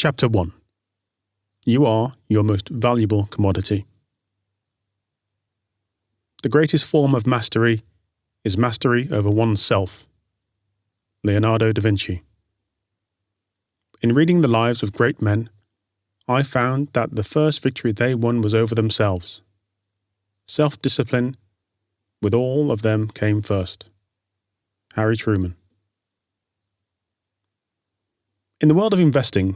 Chapter 1. You are your most valuable commodity. The greatest form of mastery is mastery over oneself. Leonardo da Vinci. In reading the lives of great men, I found that the first victory they won was over themselves. Self-discipline with all of them came first. Harry Truman. In the world of investing,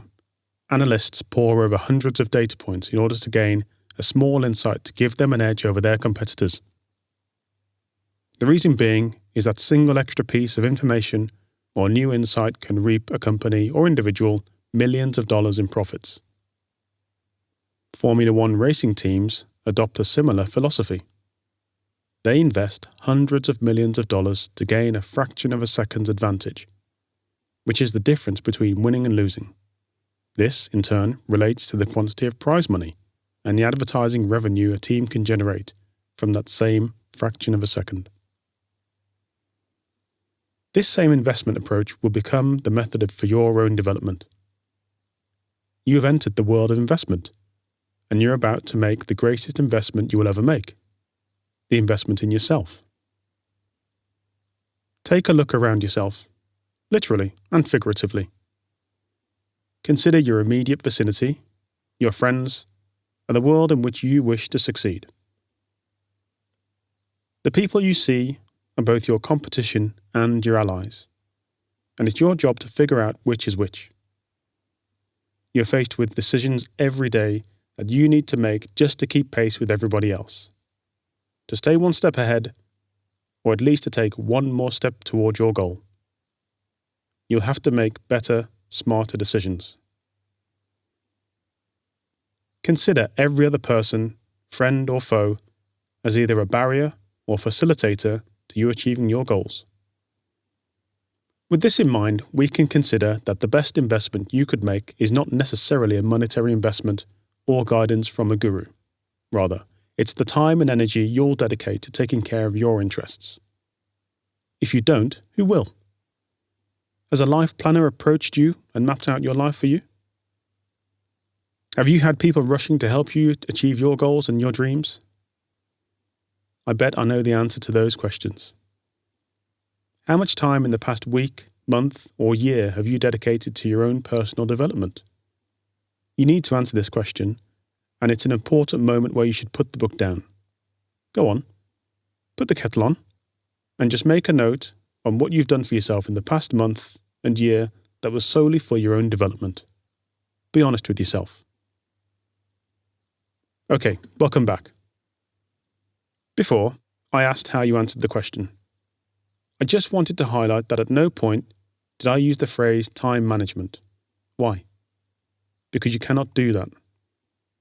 analysts pore over hundreds of data points in order to gain a small insight to give them an edge over their competitors. The reason being is that single extra piece of information or new insight can reap a company or individual millions of dollars in profits. Formula One racing teams adopt a similar philosophy. They invest hundreds of millions of dollars to gain a fraction of a second's advantage, which is the difference between winning and losing. This, in turn, relates to the quantity of prize money and the advertising revenue a team can generate from that same fraction of a second. This same investment approach will become the method for your own development. You have entered the world of investment, and you're about to make the greatest investment you will ever make, the investment in yourself. Take a look around yourself, literally and figuratively. Consider your immediate vicinity, your friends, and the world in which you wish to succeed. The people you see are both your competition and your allies, and it's your job to figure out which is which. You're faced with decisions every day that you need to make just to keep pace with everybody else, to stay one step ahead, or at least to take one more step toward your goal. You'll have to make better, smarter decisions. Consider every other person, friend or foe, as either a barrier or facilitator to you achieving your goals. With this in mind, we can consider that the best investment you could make is not necessarily a monetary investment or guidance from a guru. Rather, it's the time and energy you'll dedicate to taking care of your interests. If you don't, who will? Has a life planner approached you and mapped out your life for you? Have you had people rushing to help you achieve your goals and your dreams? I bet I know the answer to those questions. How much time in the past week, month, or year have you dedicated to your own personal development? You need to answer this question, and it's an important moment where you should put the book down. Go on, put the kettle on, and just make a note on what you've done for yourself in the past month and year that was solely for your own development. Be honest with yourself. Okay, welcome back. Before, I asked how you answered the question. I just wanted to highlight that at no point did I use the phrase time management. Why? Because you cannot do that.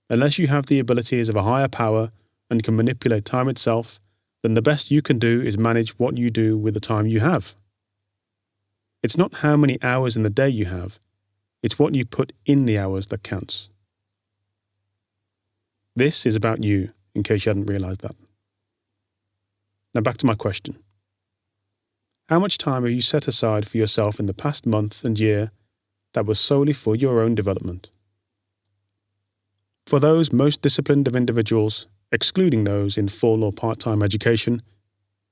Unless you have the abilities of a higher power and can manipulate time itself, then the best you can do is manage what you do with the time you have. It's not how many hours in the day you have, it's what you put in the hours that counts. This is about you, in case you hadn't realized that. Now back to my question. How much time have you set aside for yourself in the past month and year that was solely for your own development? For those most disciplined of individuals, excluding those in full or part-time education,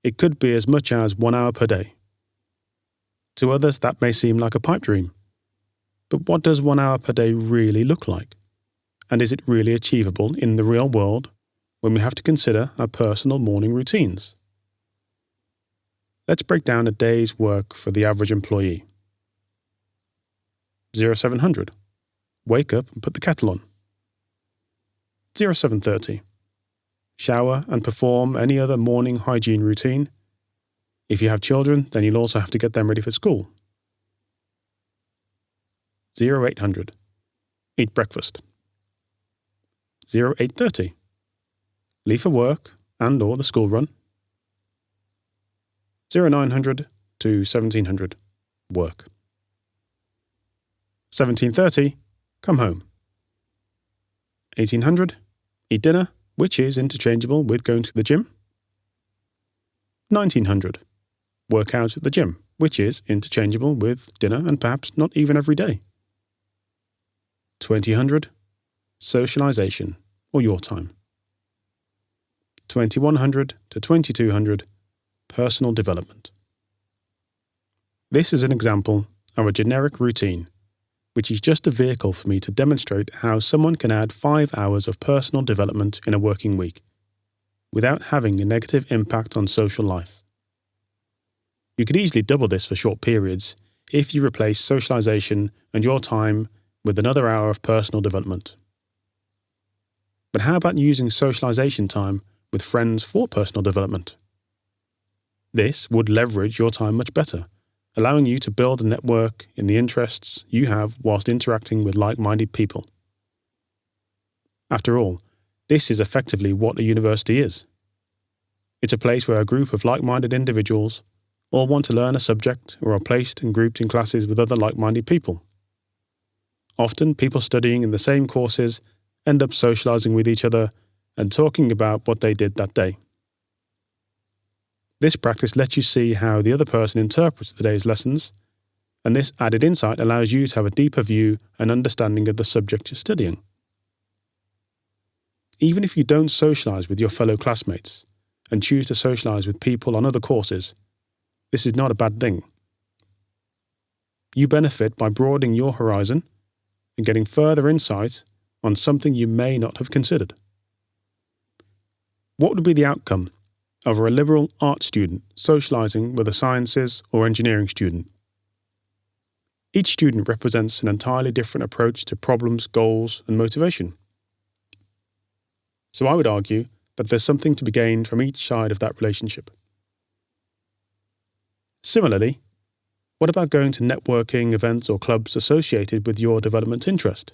it could be as much as 1 hour per day. To others, that may seem like a pipe dream. But what does 1 hour per day really look like? And is it really achievable in the real world when we have to consider our personal morning routines? Let's break down a day's work for the average employee. 0700. Wake up and put the kettle on. 0730. Shower and perform any other morning hygiene routine. If you have children, then you'll also have to get them ready for school. 0800. Eat breakfast. 0830. Leave for work and or the school run. 0900 to 1700. Work. 1730. Come home. 1800. Eat dinner, which is interchangeable with going to the gym. 1900. Work out at the gym, which is interchangeable with dinner and perhaps not even every day. 2000, socialization or your time. 2100 to 2200, personal development. This is an example of a generic routine, which is just a vehicle for me to demonstrate how someone can add 5 hours of personal development in a working week, without having a negative impact on social life. You could easily double this for short periods if you replace socialization and your time with another hour of personal development. But how about using socialization time with friends for personal development? This would leverage your time much better, allowing you to build a network in the interests you have whilst interacting with like-minded people. After all, this is effectively what a university is. It's a place where a group of like-minded individuals all want to learn a subject or are placed and grouped in classes with other like-minded people. Often, people studying in the same courses end up socializing with each other and talking about what they did that day. This practice lets you see how the other person interprets the day's lessons, and this added insight allows you to have a deeper view and understanding of the subject you're studying. Even if you don't socialize with your fellow classmates and choose to socialize with people on other courses, this is not a bad thing. You benefit by broadening your horizon and getting further insight on something you may not have considered. What would be the outcome of a liberal arts student socializing with a sciences or engineering student? Each student represents an entirely different approach to problems, goals, and motivation. So I would argue that there's something to be gained from each side of that relationship. Similarly, what about going to networking events or clubs associated with your development interest?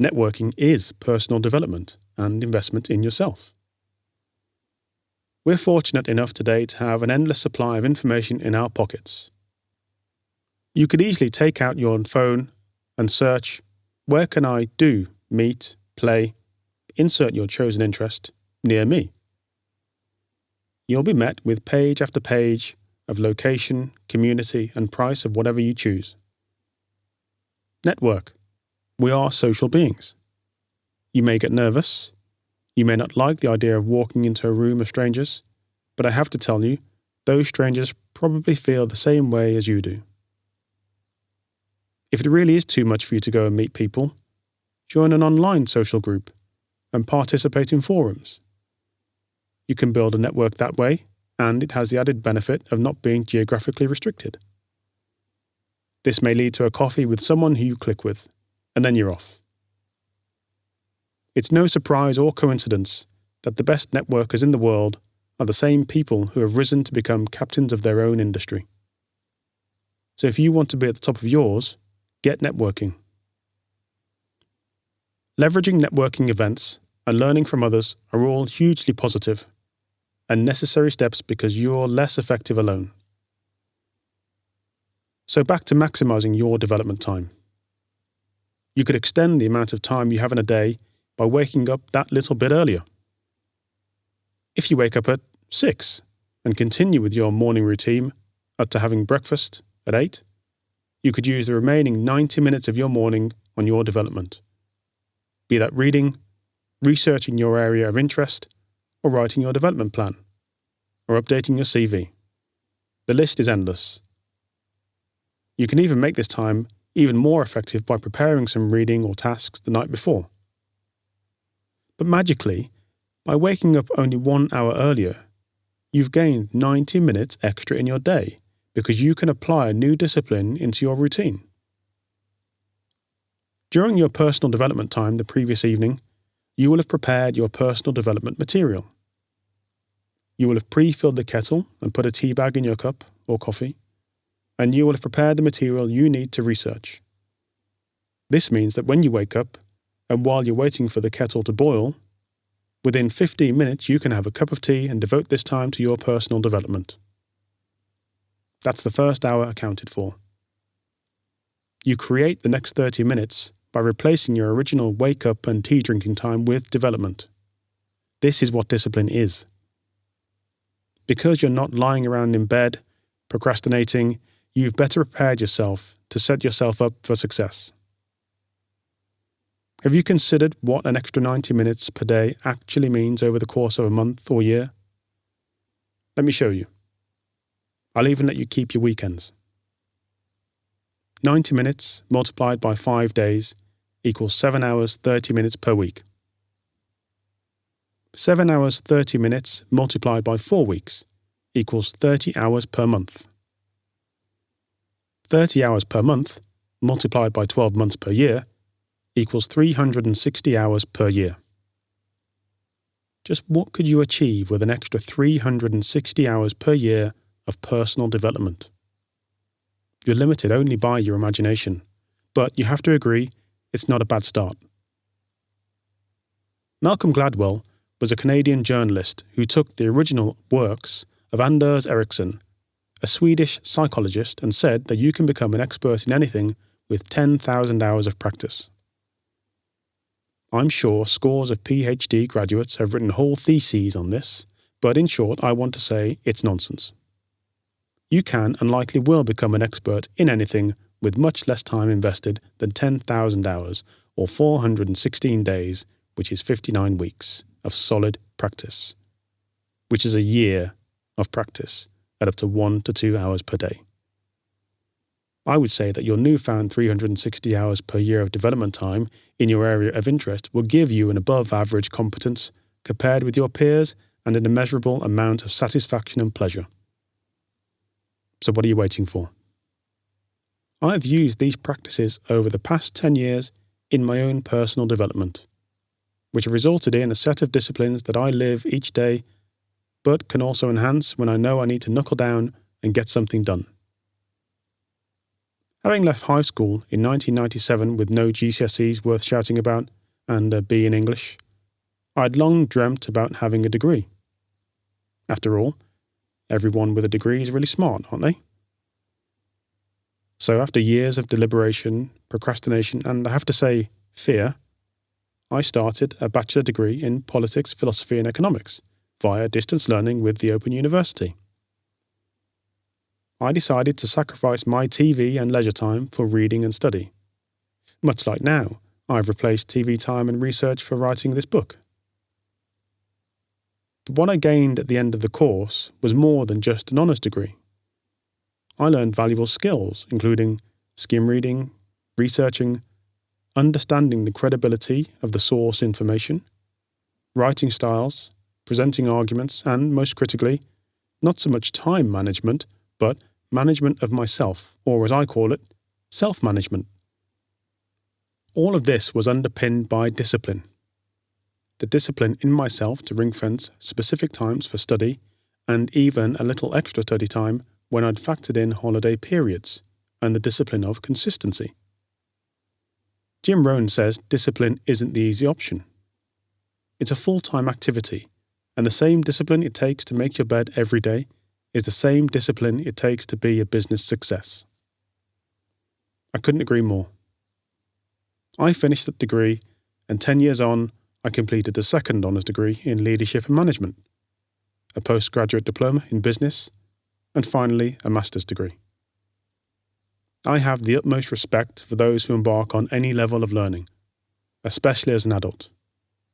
Networking is personal development and investment in yourself. We're fortunate enough today to have an endless supply of information in our pockets. You could easily take out your phone and search, where can I do, meet, play, insert your chosen interest, near me. You'll be met with page after page of location, community, and price of whatever you choose. Network. We are social beings. You may get nervous. You may not like the idea of walking into a room of strangers, but I have to tell you, those strangers probably feel the same way as you do. If it really is too much for you to go and meet people, join an online social group and participate in forums. You can build a network that way, and it has the added benefit of not being geographically restricted. This may lead to a coffee with someone who you click with, and then you're off. It's no surprise or coincidence that the best networkers in the world are the same people who have risen to become captains of their own industry. So if you want to be at the top of yours, get networking. Leveraging networking events and learning from others are all hugely positive and necessary steps because you're less effective alone. So back to maximizing your development time. You could extend the amount of time you have in a day by waking up that little bit earlier. If you wake up at 6 and continue with your morning routine up to having breakfast at 8, you could use the remaining 90 minutes of your morning on your development. Be that reading, researching your area of interest, or writing your development plan, or updating your CV. The list is endless. You can even make this time even more effective by preparing some reading or tasks the night before. But magically, by waking up only 1 hour earlier, you've gained 90 minutes extra in your day because you can apply a new discipline into your routine. During your personal development time the previous evening, you will have prepared your personal development material. You will have pre-filled the kettle and put a tea bag in your cup or coffee, and you will have prepared the material you need to research. This means that when you wake up, and while you're waiting for the kettle to boil, within 15 minutes you can have a cup of tea and devote this time to your personal development. That's the first hour accounted for. You create the next 30 minutes by replacing your original wake-up and tea drinking time with development. This is what discipline is. Because you're not lying around in bed, procrastinating, you've better prepared yourself to set yourself up for success. Have you considered what an extra 90 minutes per day actually means over the course of a month or year? Let me show you. I'll even let you keep your weekends. 90 minutes multiplied by 5 days equals 7 hours 30 minutes per week. 7 hours 30 minutes multiplied by 4 weeks equals 30 hours per month. 30 hours per month multiplied by 12 months per year equals 360 hours per year. Just what could you achieve with an extra 360 hours per year of personal development? You're limited only by your imagination, but you have to agree it's not a bad start. Malcolm Gladwell was a Canadian journalist who took the original works of Anders Ericsson, a Swedish psychologist, and said that you can become an expert in anything with 10,000 hours of practice. I'm sure scores of PhD graduates have written whole theses on this, but in short, I want to say it's nonsense. You can and likely will become an expert in anything with much less time invested than 10,000 hours or 416 days, which is 59 weeks of solid practice, which is a year of practice at up to 1 to 2 hours per day. I would say that your newfound 360 hours per year of development time in your area of interest will give you an above-average competence compared with your peers and an immeasurable amount of satisfaction and pleasure. So what are you waiting for? I have used these practices over the past 10 years in my own personal development, which have resulted in a set of disciplines that I live each day, but can also enhance when I know I need to knuckle down and get something done. Having left high school in 1997 with no GCSEs worth shouting about and a B in English, I'd long dreamt about having a degree. After all, everyone with a degree is really smart, aren't they? So after years of deliberation, procrastination, and I have to say, fear, I started a bachelor degree in politics, philosophy and economics via distance learning with the Open University. I decided to sacrifice my TV and leisure time for reading and study. Much like now, I've replaced TV time and research for writing this book. But what I gained at the end of the course was more than just an honours degree. I learned valuable skills, including skim reading, researching, understanding the credibility of the source information, writing styles, presenting arguments, and, most critically, not so much time management, but management of myself, or as I call it, self-management. All of this was underpinned by discipline. The discipline in myself to ring-fence specific times for study, and even a little extra study time when I'd factored in holiday periods, and the discipline of consistency. Jim Rohn says discipline isn't the easy option. It's a full-time activity, and the same discipline it takes to make your bed every day is the same discipline it takes to be a business success. I couldn't agree more. I finished that degree, and 10 years on, I completed a second honours degree in leadership and management, a postgraduate diploma in business, and finally a master's degree. I have the utmost respect for those who embark on any level of learning, especially as an adult.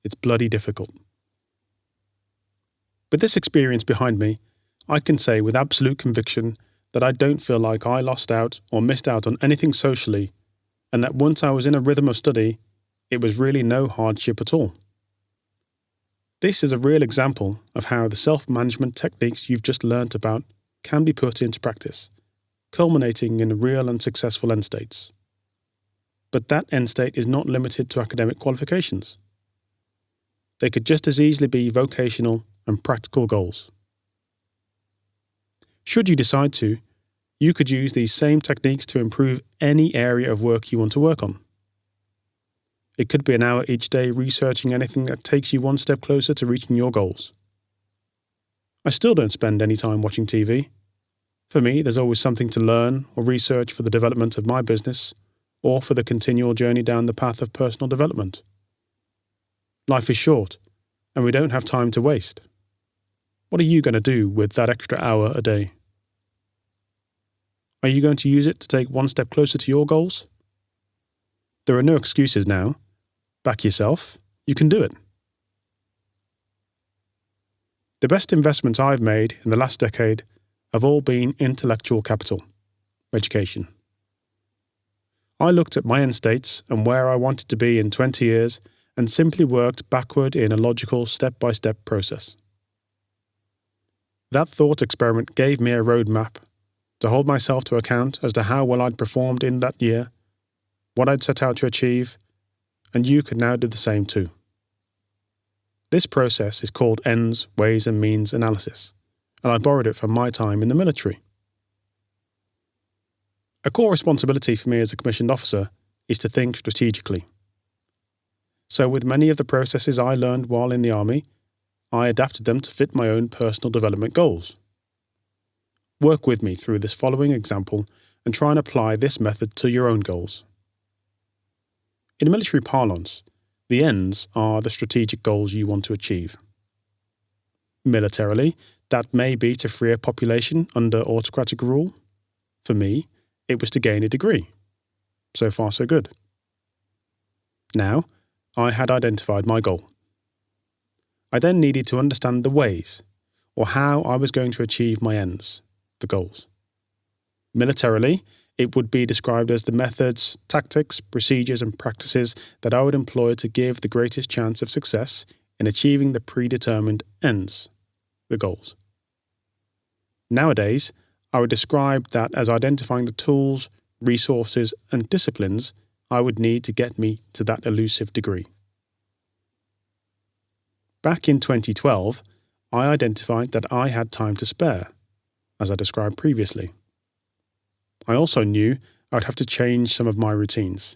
It's bloody difficult. With this experience behind me, I can say with absolute conviction that I don't feel like I lost out or missed out on anything socially, and that once I was in a rhythm of study, it was really no hardship at all. This is a real example of how the self-management techniques you've just learnt about can be put into practice, culminating in real and successful end states. But that end state is not limited to academic qualifications. They could just as easily be vocational and practical goals. Should you decide to, you could use these same techniques to improve any area of work you want to work on. It could be an hour each day researching anything that takes you one step closer to reaching your goals. I still don't spend any time watching TV. For me, there's always something to learn or research for the development of my business or for the continual journey down the path of personal development. Life is short, and we don't have time to waste. What are you going to do with that extra hour a day? Are you going to use it to take one step closer to your goals? There are no excuses now. Back yourself. You can do it. The best investments I've made in the last decade have all been intellectual capital, education. I looked at my end states and where I wanted to be in 20 years and simply worked backward in a logical step-by-step process. That thought experiment gave me a roadmap to hold myself to account as to how well I'd performed in that year, what I'd set out to achieve, and you could now do the same too. This process is called ends, ways and means analysis, and I borrowed it from my time in the military. A core responsibility for me as a commissioned officer is to think strategically. So with many of the processes I learned while in the Army, I adapted them to fit my own personal development goals. Work with me through this following example and try and apply this method to your own goals. In military parlance, the ends are the strategic goals you want to achieve. Militarily, that may be to free a population under autocratic rule. For me, it was to gain a degree. So far, so good. Now, I had identified my goal. I then needed to understand the ways, or how I was going to achieve my ends, the goals. Militarily, it would be described as the methods, tactics, procedures and practices that I would employ to give the greatest chance of success in achieving the predetermined ends, the goals. Nowadays, I would describe that as identifying the tools, resources and disciplines I would need to get me to that elusive degree. Back in 2012, I identified that I had time to spare, as I described previously. I also knew I would have to change some of my routines.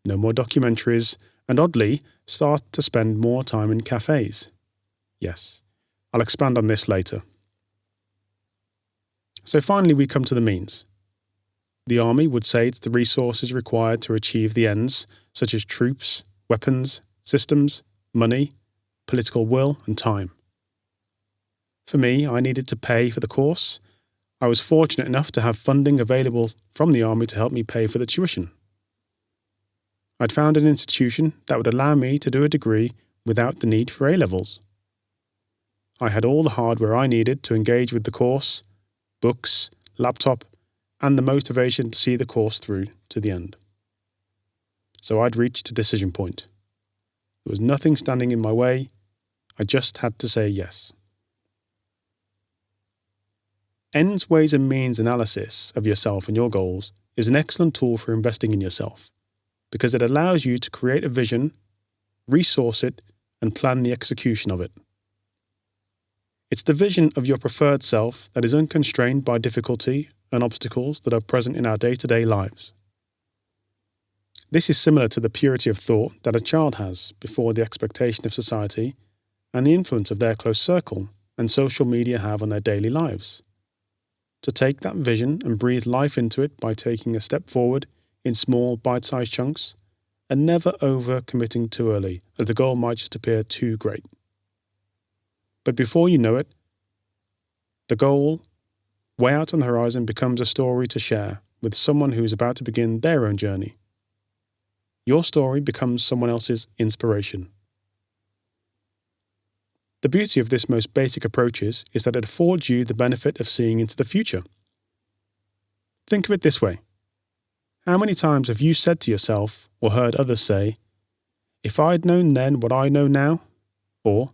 No more documentaries, and oddly, start to spend more time in cafes. Yes, I'll expand on this later. So finally we come to the means. The Army would say it's the resources required to achieve the ends, such as troops, weapons, systems, money, political will and time. For me, I needed to pay for the course. I was fortunate enough to have funding available from the Army to help me pay for the tuition. I'd found an institution that would allow me to do a degree without the need for A-levels. I had all the hardware I needed to engage with the course, books, laptop, and the motivation to see the course through to the end. So I'd reached a decision point. There was nothing standing in my way. I just had to say yes. Ends, ways and means analysis of yourself and your goals is an excellent tool for investing in yourself because it allows you to create a vision, resource it, and plan the execution of it. It's the vision of your preferred self that is unconstrained by difficulty and obstacles that are present in our day-to-day lives. This is similar to the purity of thought that a child has before the expectation of society and the influence of their close circle and social media have on their daily lives. To take that vision and breathe life into it by taking a step forward in small, bite-sized chunks and never over-committing too early, as the goal might just appear too great. But before you know it, the goal, way out on the horizon, becomes a story to share with someone who is about to begin their own journey. Your story becomes someone else's inspiration. The beauty of this most basic approach is that it affords you the benefit of seeing into the future. Think of it this way. How many times have you said to yourself or heard others say, "If I'd known then what I know now," or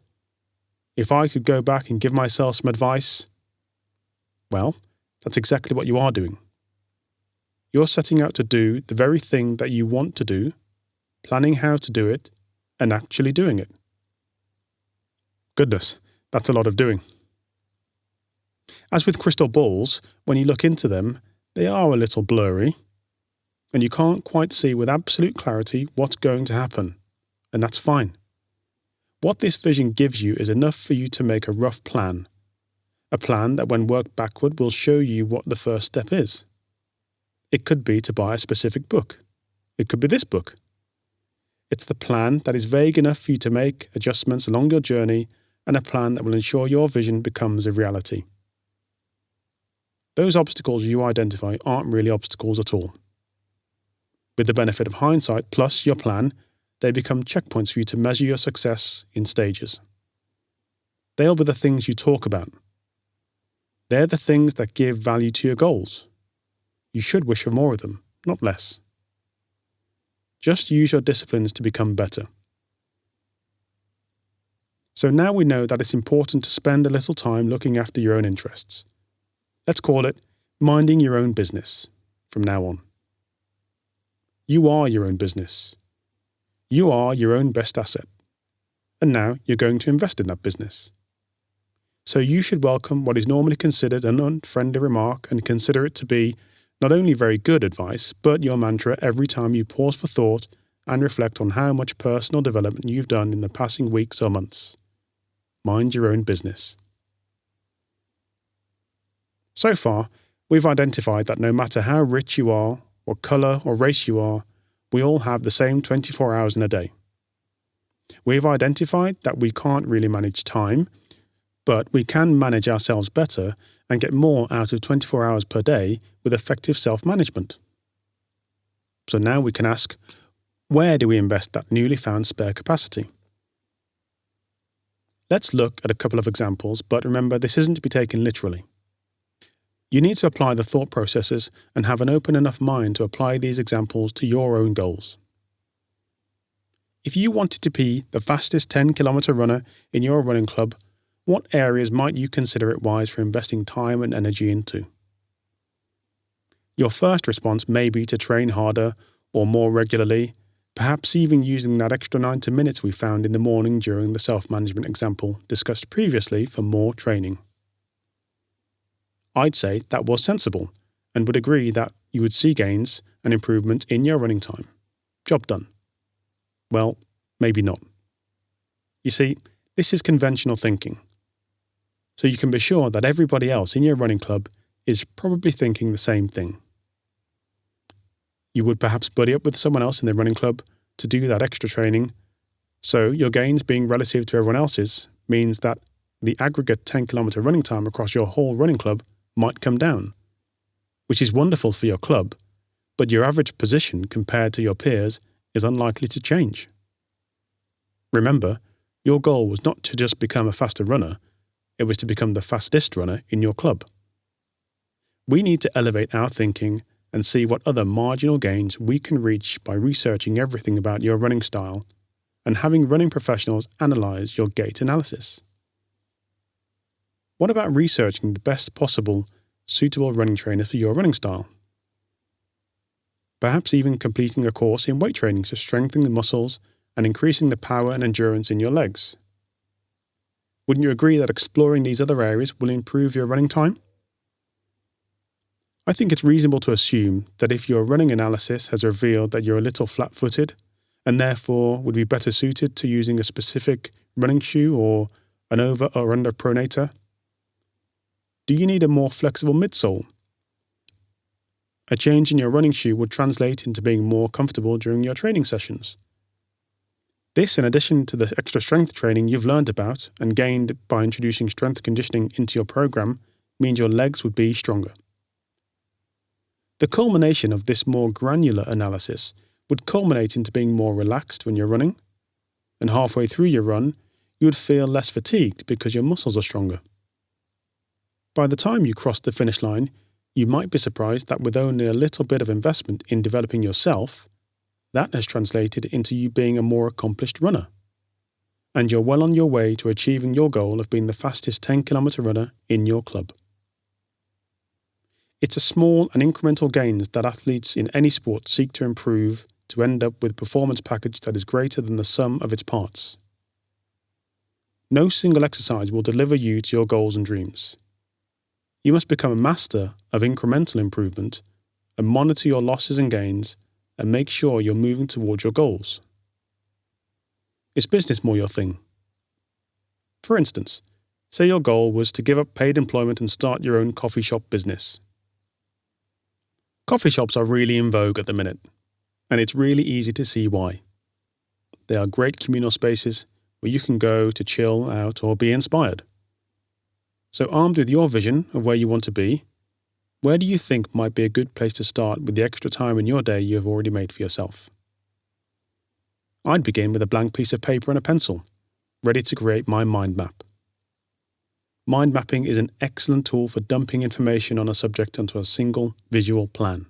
"If I could go back and give myself some advice"? Well, that's exactly what you are doing. You're setting out to do the very thing that you want to do, planning how to do it, and actually doing it. Goodness, that's a lot of doing. As with crystal balls, when you look into them, they are a little blurry, and you can't quite see with absolute clarity what's going to happen, and that's fine. What this vision gives you is enough for you to make a rough plan, a plan that when worked backward will show you what the first step is. It could be to buy a specific book. It could be this book. It's the plan that is vague enough for you to make adjustments along your journey and a plan that will ensure your vision becomes a reality. Those obstacles you identify aren't really obstacles at all. With the benefit of hindsight plus your plan, they become checkpoints for you to measure your success in stages. They'll be the things you talk about. They're the things that give value to your goals. You should wish for more of them, not less. Just use your disciplines to become better. So now we know that it's important to spend a little time looking after your own interests. Let's call it minding your own business from now on. You are your own business. You are your own best asset. And now you're going to invest in that business. So you should welcome what is normally considered an unfriendly remark and consider it to be not only very good advice, but your mantra every time you pause for thought and reflect on how much personal development you've done in the passing weeks or months. Mind your own business. So far, we've identified that no matter how rich you are, what colour or race you are, we all have the same 24 hours in a day. We've identified that we can't really manage time, but we can manage ourselves better and get more out of 24 hours per day with effective self-management. So now we can ask, where do we invest that newly found spare capacity? Let's look at a couple of examples, but remember this isn't to be taken literally. You need to apply the thought processes and have an open enough mind to apply these examples to your own goals. If you wanted to be the fastest 10-kilometre runner in your running club, what areas might you consider it wise for investing time and energy into? Your first response may be to train harder or more regularly, perhaps even using that extra 90 minutes we found in the morning during the self-management example discussed previously for more training. I'd say that was sensible and would agree that you would see gains and improvement in your running time. Job done. Well, maybe not. You see, this is conventional thinking. So you can be sure that everybody else in your running club is probably thinking the same thing. You would perhaps buddy up with someone else in the running club to do that extra training, so your gains being relative to everyone else's means that the aggregate 10-kilometre running time across your whole running club might come down, which is wonderful for your club, but your average position compared to your peers is unlikely to change. Remember, your goal was not to just become a faster runner, it was to become the fastest runner in your club. We need to elevate our thinking and see what other marginal gains we can reach by researching everything about your running style and having running professionals analyse your gait analysis. What about researching the best possible suitable running trainer for your running style? Perhaps even completing a course in weight training to strengthen the muscles and increasing the power and endurance in your legs. Wouldn't you agree that exploring these other areas will improve your running time? I think it's reasonable to assume that if your running analysis has revealed that you're a little flat-footed and therefore would be better suited to using a specific running shoe or an over or under pronator, do you need a more flexible midsole? A change in your running shoe would translate into being more comfortable during your training sessions. This, in addition to the extra strength training you've learned about and gained by introducing strength conditioning into your program, means your legs would be stronger. The culmination of this more granular analysis would culminate into being more relaxed when you're running, and halfway through your run, you would feel less fatigued because your muscles are stronger. By the time you cross the finish line, you might be surprised that with only a little bit of investment in developing yourself, that has translated into you being a more accomplished runner. And you're well on your way to achieving your goal of being the fastest 10-kilometre runner in your club. It's a small and incremental gains that athletes in any sport seek to improve to end up with a performance package that is greater than the sum of its parts. No single exercise will deliver you to your goals and dreams. You must become a master of incremental improvement and monitor your losses and gains and make sure you're moving towards your goals. Is business more your thing? For instance, say your goal was to give up paid employment and start your own coffee shop business. Coffee shops are really in vogue at the minute, and it's really easy to see why. They are great communal spaces where you can go to chill out or be inspired. So armed with your vision of where you want to be, where do you think might be a good place to start with the extra time in your day you have already made for yourself? I'd begin with a blank piece of paper and a pencil, ready to create my mind map. Mind mapping is an excellent tool for dumping information on a subject onto a single visual plan.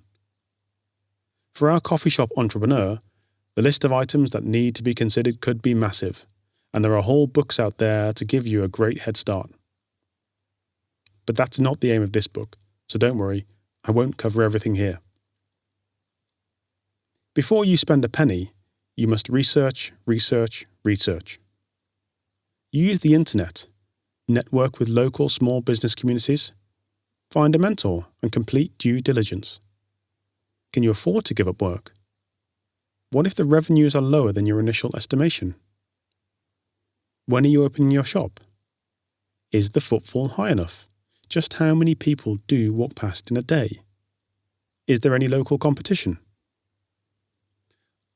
For our coffee shop entrepreneur, the list of items that need to be considered could be massive, and there are whole books out there to give you a great head start. But that's not the aim of this book, so don't worry, I won't cover everything here. Before you spend a penny, you must research. Use the internet, network with local small business communities, find a mentor, and complete due diligence. Can you afford to give up work? What if the revenues are lower than your initial estimation? When are you opening your shop? Is the footfall high enough? Just how many people do walk past in a day? Is there any local competition?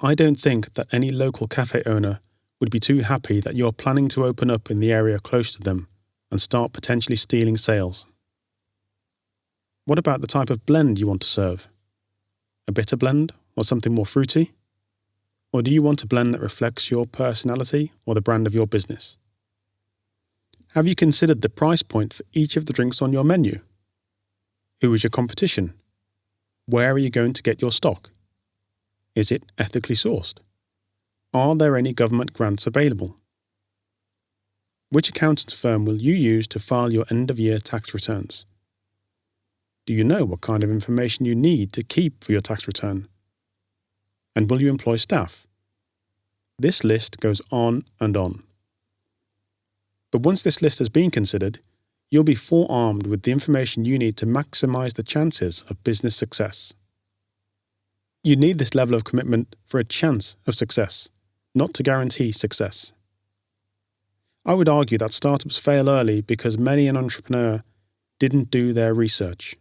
I don't think that any local cafe owner would be too happy that you're planning to open up in the area close to them and start potentially stealing sales. What about the type of blend you want to serve? A bitter blend or something more fruity? Or do you want a blend that reflects your personality or the brand of your business? Have you considered the price point for each of the drinks on your menu? Who is your competition? Where are you going to get your stock? Is it ethically sourced? Are there any government grants available? Which accountant firm will you use to file your end-of-year tax returns? Do you know what kind of information you need to keep for your tax return? And will you employ staff? This list goes on and on. But once this list has been considered, you'll be forearmed with the information you need to maximize the chances of business success. You need this level of commitment for a chance of success, not to guarantee success. I would argue that startups fail early because many an entrepreneur didn't do their research.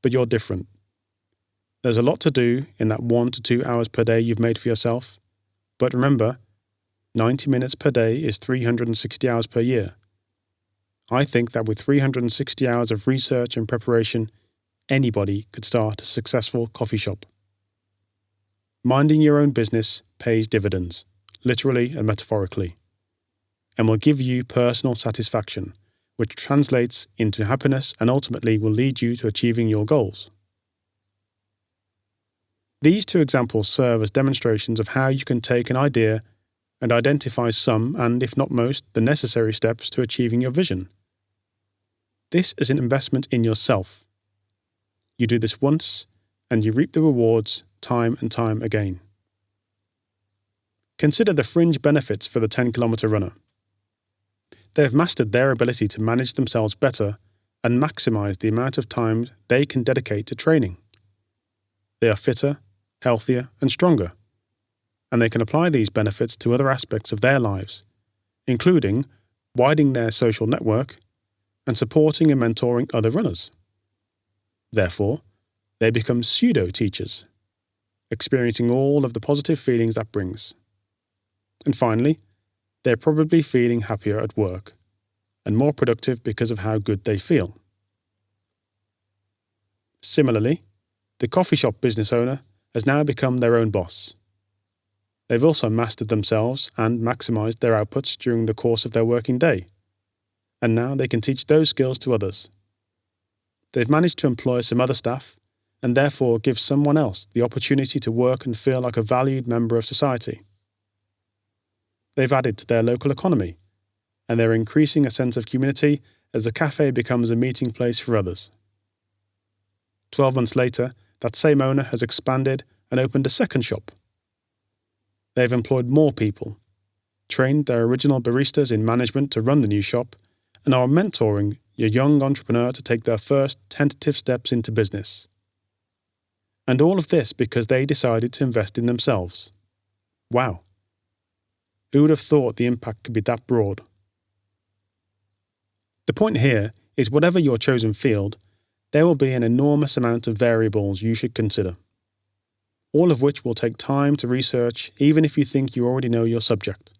But you're different. There's a lot to do in that 1 to 2 hours per day you've made for yourself. But remember, 90 minutes per day is 360 hours per year. I think that with 360 hours of research and preparation, anybody could start a successful coffee shop. Minding your own business pays dividends, literally and metaphorically, and will give you personal satisfaction, which translates into happiness and ultimately will lead you to achieving your goals. These two examples serve as demonstrations of how you can take an idea and identify some, and if not most, the necessary steps to achieving your vision. This is an investment in yourself. You do this once, and you reap the rewards time and time again. Consider the fringe benefits for the 10-kilometer runner. They have mastered their ability to manage themselves better and maximize the amount of time they can dedicate to training. They are fitter, healthier, and stronger, and they can apply these benefits to other aspects of their lives, including widening their social network and supporting and mentoring other runners. Therefore, they become pseudo-teachers, experiencing all of the positive feelings that brings. And finally, they're probably feeling happier at work and more productive because of how good they feel. Similarly, the coffee shop business owner has now become their own boss. They've also mastered themselves and maximized their outputs during the course of their working day, and now they can teach those skills to others. They've managed to employ some other staff and therefore give someone else the opportunity to work and feel like a valued member of society. They've added to their local economy, and they're increasing a sense of community as the cafe becomes a meeting place for others. 12 months later, that same owner has expanded and opened a second shop. They've employed more people, trained their original baristas in management to run the new shop, and are mentoring your young entrepreneur to take their first tentative steps into business. And all of this because they decided to invest in themselves. Wow. Who would have thought the impact could be that broad? The point here is whatever your chosen field, there will be an enormous amount of variables you should consider, all of which will take time to research even if you think you already know your subject.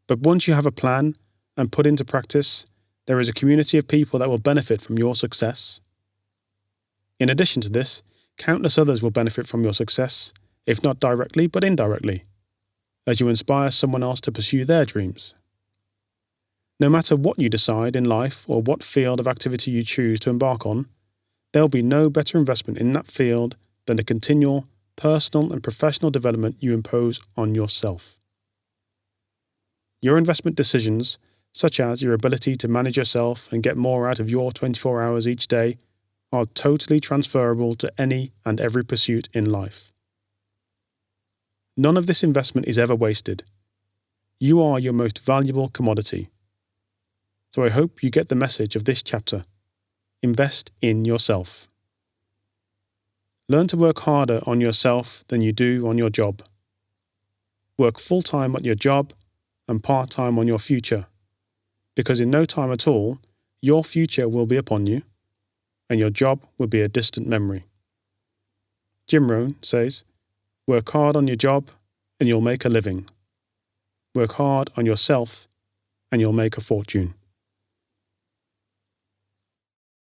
But once you have a plan and put into practice, there is a community of people that will benefit from your success. In addition to this, countless others will benefit from your success, if not directly but indirectly. as you inspire someone else to pursue their dreams. No matter what you decide in life or what field of activity you choose to embark on, there'll be no better investment in that field than the continual personal and professional development you impose on yourself. Your investment decisions, such as your ability to manage yourself and get more out of your 24 hours each day, are totally transferable to any and every pursuit in life. None of this investment is ever wasted. You are your most valuable commodity. So I hope you get the message of this chapter. Invest in yourself. Learn to work harder on yourself than you do on your job. Work full-time on your job and part-time on your future, because in no time at all, your future will be upon you, and your job will be a distant memory. Jim Rohn says, "Work hard on your job and you'll make a living. Work hard on yourself and you'll make a fortune."